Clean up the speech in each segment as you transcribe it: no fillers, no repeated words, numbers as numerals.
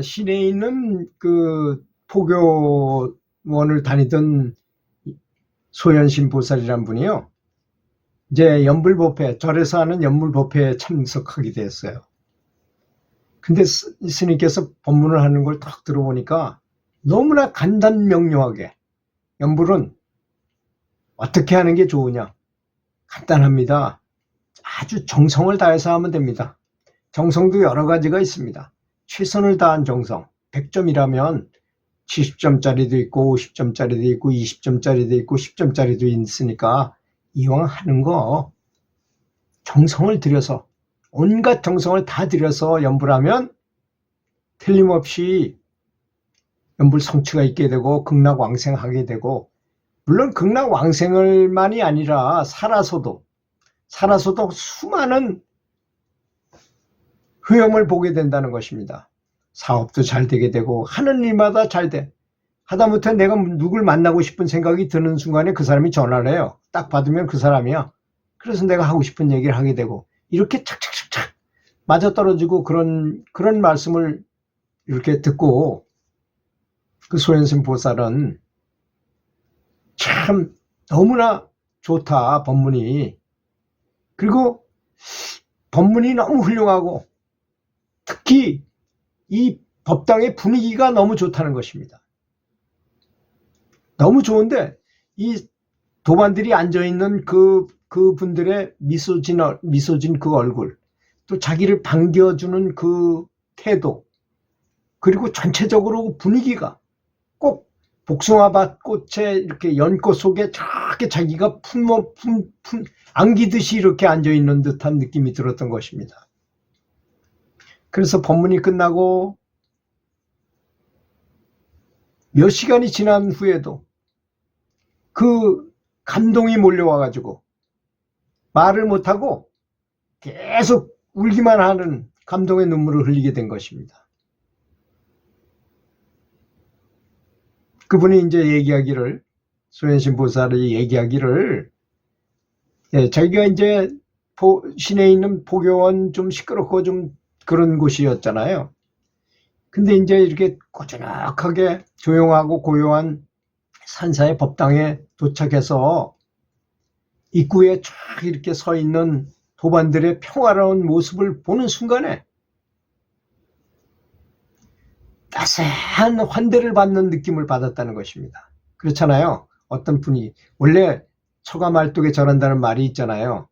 시내에 있는 그 포교원을 다니던 소현신 보살이란 분이요. 이제 연불법회, 절에서 하는 연불법회에 참석하게 됐어요. 근데 스님께서 법문을 하는 걸 딱 들어보니까 너무나 간단명료하게, 연불은 어떻게 하는 게 좋으냐? 간단합니다. 아주 정성을 다해서 하면 됩니다. 정성도 여러 가지가 있습니다. 최선을 다한 정성, 100점이라면 70점짜리도 있고 50점짜리도 있고 20점짜리도 있고 10점짜리도 있으니까 이왕 하는 거 정성을 들여서, 온갖 정성을 다 들여서 연불하면 틀림없이 연불 성취가 있게 되고 극락왕생하게 되고, 물론 극락왕생을만이 아니라 살아서도 수많은 효험을 보게 된다는 것입니다. 사업도 잘 되게 되고 하는 일마다 잘 돼. 하다못해 내가 누굴 만나고 싶은 생각이 드는 순간에 그 사람이 전화를 해요. 딱 받으면 그 사람이야. 그래서 내가 하고 싶은 얘기를 하게 되고, 이렇게 착착착착 맞아떨어지고 그런 말씀을 이렇게 듣고, 그 소현심 보살은 참 너무나 좋다, 법문이. 그리고 법문이 너무 훌륭하고 특히 이 법당의 분위기가 너무 좋다는 것입니다. 너무 좋은데 이 도반들이 앉아있는 그 분들의 미소진 그 얼굴, 또 자기를 반겨주는 그 태도, 그리고 전체적으로 분위기가 꼭 복숭아밭 꽃에 이렇게 연꽃 속에 저렇게 자기가 안기듯이 이렇게 앉아있는 듯한 느낌이 들었던 것입니다. 그래서 법문이 끝나고 몇 시간이 지난 후에도 그 감동이 몰려와가지고 말을 못하고 계속 울기만 하는 감동의 눈물을 흘리게 된 것입니다. 그분이 이제 얘기하기를, 소현심 보살이 얘기하기를, 자기가 이제 시내에 있는 포교원 좀 시끄럽고 좀 그런 곳이었잖아요. 근데 이제 이렇게 고즈넉하게 조용하고 고요한 산사의 법당에 도착해서 입구에 쫙 이렇게 서 있는 도반들의 평화로운 모습을 보는 순간에 따스한 환대를 받는 느낌을 받았다는 것입니다. 그렇잖아요. 어떤 분이, 원래 처가 말뚝에 절한다는 말이 있잖아요.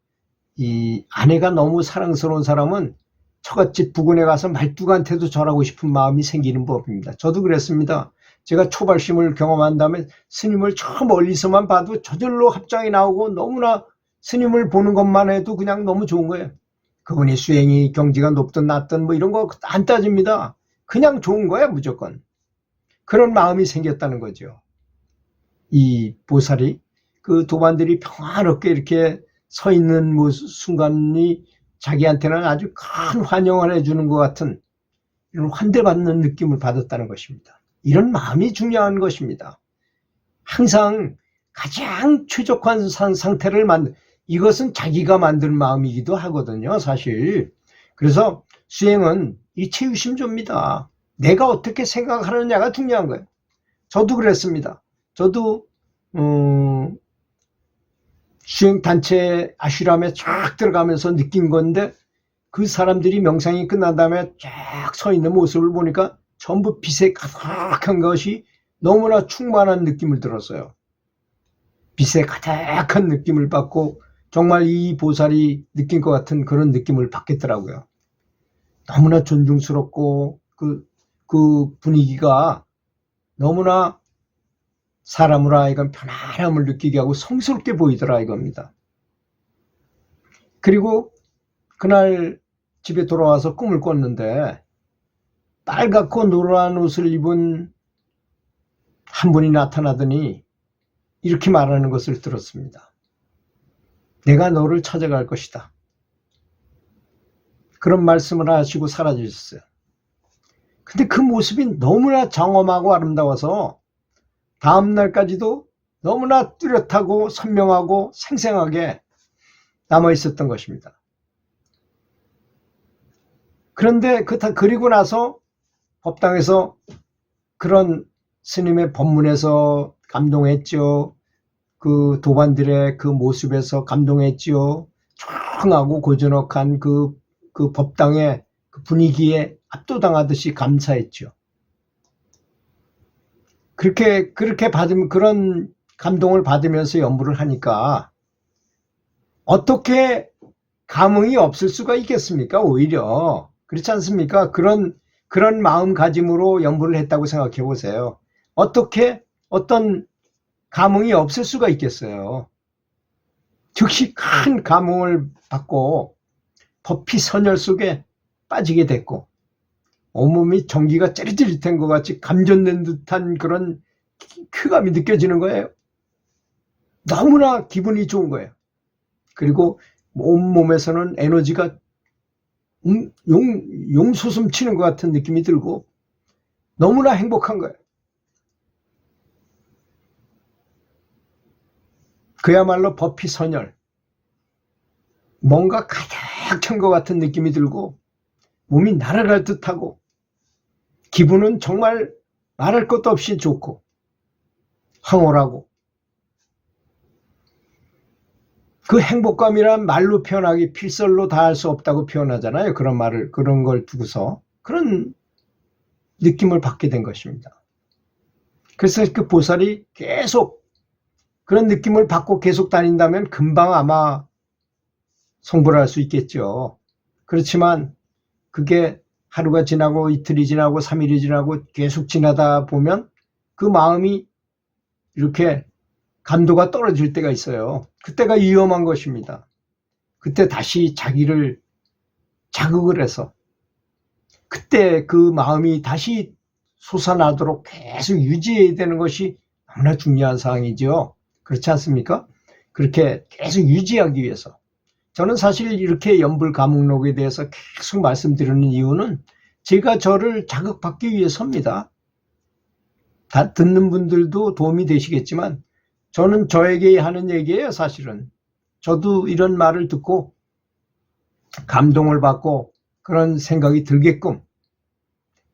이 아내가 너무 사랑스러운 사람은 처갓집 부근에 가서 말뚝한테도 절하고 싶은 마음이 생기는 법입니다. 저도 그랬습니다. 제가 초발심을 경험한 다음에 스님을 저 멀리서만 봐도 저절로 합장이 나오고 너무나 스님을 보는 것만 해도 그냥 너무 좋은 거예요. 그분이 수행이 경지가 높든 낮든 뭐 이런 거 안 따집니다. 그냥 좋은 거야, 무조건. 그런 마음이 생겼다는 거죠. 이 보살이 그 도반들이 평화롭게 이렇게 서 있는 순간이 자기한테는 아주 큰 환영을 해주는 것 같은 이런 환대받는 느낌을 받았다는 것입니다. 이런 마음이 중요한 것입니다. 항상 가장 최적화한 상태를 이것은 자기가 만든 마음이기도 하거든요, 사실. 그래서 수행은 이치유심조입니다. 내가 어떻게 생각하느냐가 중요한 거예요. 저도 그랬습니다. 저도 수행단체 아슈람에 쫙 들어가면서 느낀 건데, 그 사람들이 명상이 끝난 다음에 쫙 서 있는 모습을 보니까 전부 빛에 가득한 것이 너무나 충만한 느낌을 들었어요. 빛에 가득한 느낌을 받고 정말 이 보살이 느낀 것 같은 그런 느낌을 받겠더라고요. 너무나 존중스럽고 그 분위기가 너무나 사람으로 하여금 편안함을 느끼게 하고 성스럽게 보이더라 이겁니다. 그리고 그날 집에 돌아와서 꿈을 꿨는데 빨갛고 노란 옷을 입은 한 분이 나타나더니 이렇게 말하는 것을 들었습니다. 내가 너를 찾아갈 것이다. 그런 말씀을 하시고 사라지셨어요. 근데 그 모습이 너무나 장엄하고 아름다워서 다음 날까지도 너무나 뚜렷하고 선명하고 생생하게 남아 있었던 것입니다. 그런데 그리고 나서 법당에서 그런 스님의 법문에서 감동했죠. 그 도반들의 그 모습에서 감동했죠. 조용하고 고즈넉한 그 법당의 그 분위기에 압도당하듯이 감사했죠. 그렇게 그런 감동을 받으면서 연부를 하니까 어떻게 감흥이 없을 수가 있겠습니까? 오히려 그렇지 않습니까? 그런 마음가짐으로 연부를 했다고 생각해 보세요. 어떻게 어떤 감흥이 없을 수가 있겠어요. 즉시 큰 감흥을 받고 법히 선열 속에 빠지게 됐고 온몸이 전기가 찌릿찌릿한 것 같이 감전된 듯한 그런 쾌감이 느껴지는 거예요. 너무나 기분이 좋은 거예요. 그리고 온몸에서는 에너지가 용솟음 치는 것 같은 느낌이 들고 너무나 행복한 거예요. 그야말로 법히 선열, 뭔가 가득 찬 것 같은 느낌이 들고 몸이 날아갈 듯하고 기분은 정말 말할 것도 없이 좋고 황홀하고 그 행복감이란 말로 표현하기 필설로 다 할 수 없다고 표현하잖아요. 그런 걸 두고서 그런 느낌을 받게 된 것입니다. 그래서 그 보살이 계속 그런 느낌을 받고 계속 다닌다면 금방 아마 성불을 할 수 있겠죠. 그렇지만 그게 하루가 지나고 이틀이 지나고 3일이 지나고 계속 지나다 보면 그 마음이 이렇게 감도가 떨어질 때가 있어요. 그때가 위험한 것입니다. 그때 다시 자기를 자극을 해서 그때 그 마음이 다시 솟아나도록 계속 유지해야 되는 것이 너무나 중요한 사항이죠. 그렇지 않습니까? 그렇게 계속 유지하기 위해서 저는 사실 이렇게 연불감흥록에 대해서 계속 말씀드리는 이유는 제가 저를 자극받기 위해서입니다. 다 듣는 분들도 도움이 되시겠지만 저는 저에게 하는 얘기예요. 사실은 저도 이런 말을 듣고 감동을 받고 그런 생각이 들게끔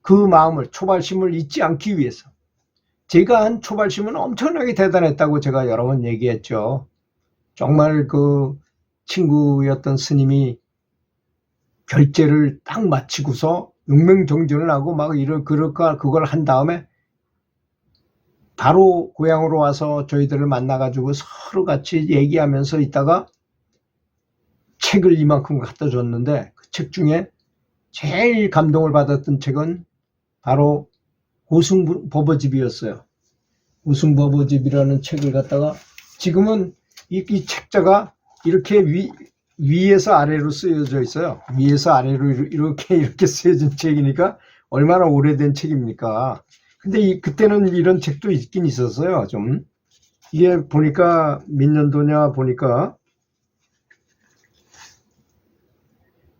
그 마음을 초발심을 잊지 않기 위해서 제가 한 초발심은 엄청나게 대단했다고 제가 여러 번 얘기했죠. 정말 그 친구였던 스님이 결제를 딱 마치고서 용맹정진을 하고 막 그걸 한 다음에 바로 고향으로 와서 저희들을 만나가지고 서로 같이 얘기하면서 있다가 책을 이만큼 갖다 줬는데 그 책 중에 제일 감동을 받았던 책은 바로 고승법어집이었어요. 고승법어집이라는 책을 갖다가 지금은 이 책자가 이렇게 위에서 아래로 쓰여져 있어요. 위에서 아래로 이렇게 쓰여진 책이니까 얼마나 오래된 책입니까? 근데 그때는 이런 책도 있긴 있었어요. 좀 이게 보니까 몇 년도냐 보니까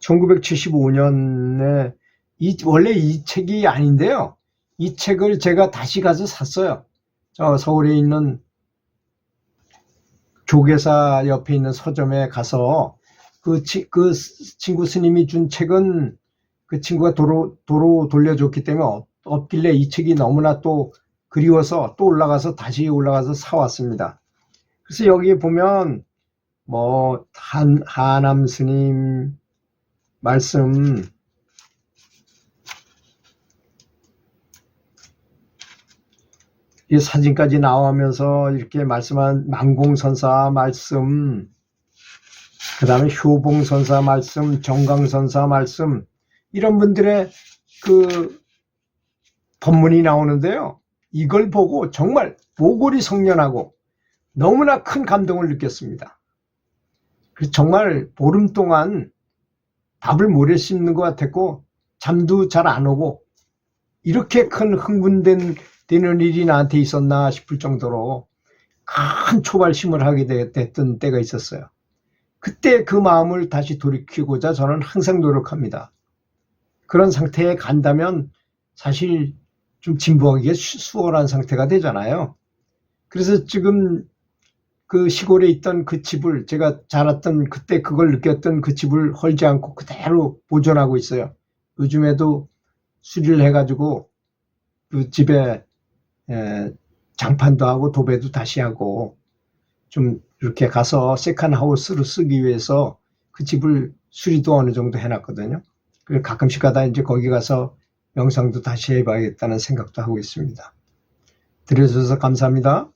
1975년에 원래 이 책이 아닌데요. 이 책을 제가 다시 가서 샀어요. 저 서울에 있는 조계사 옆에 있는 서점에 가서 그 친구 스님이 준 책은 그 친구가 도로 돌려줬기 때문에 없길래 이 책이 너무나 또 그리워서 또 다시 올라가서 사왔습니다. 그래서 여기에 보면 뭐 하남 스님 말씀, 이 사진까지 나오면서 이렇게 말씀한 만공선사 말씀, 그 다음에 효봉선사 말씀, 정강선사 말씀, 이런 분들의 그 법문이 나오는데요. 이걸 보고 정말 모골이 성련하고 너무나 큰 감동을 느꼈습니다. 그래서 정말 보름 동안 밥을 모래 씹는 것 같았고 잠도 잘 안 오고 이렇게 큰 흥분되는 일이 나한테 있었나 싶을 정도로 큰 초발심을 하게 됐던 때가 있었어요. 그때 그 마음을 다시 돌이키고자 저는 항상 노력합니다. 그런 상태에 간다면 사실 좀 진보하기가 수월한 상태가 되잖아요. 그래서 지금 그 시골에 있던 그 집을 제가 자랐던 그때 그걸 느꼈던 그 집을 헐지 않고 그대로 보존하고 있어요. 요즘에도 수리를 해가지고 그 집에 장판도 하고 도배도 다시 하고 좀 이렇게 가서 세컨하우스로 쓰기 위해서 그 집을 수리도 어느 정도 해놨거든요. 그리고 가끔씩 가다 이제 거기 가서 명상도 다시 해봐야겠다는 생각도 하고 있습니다. 들어주셔서 감사합니다.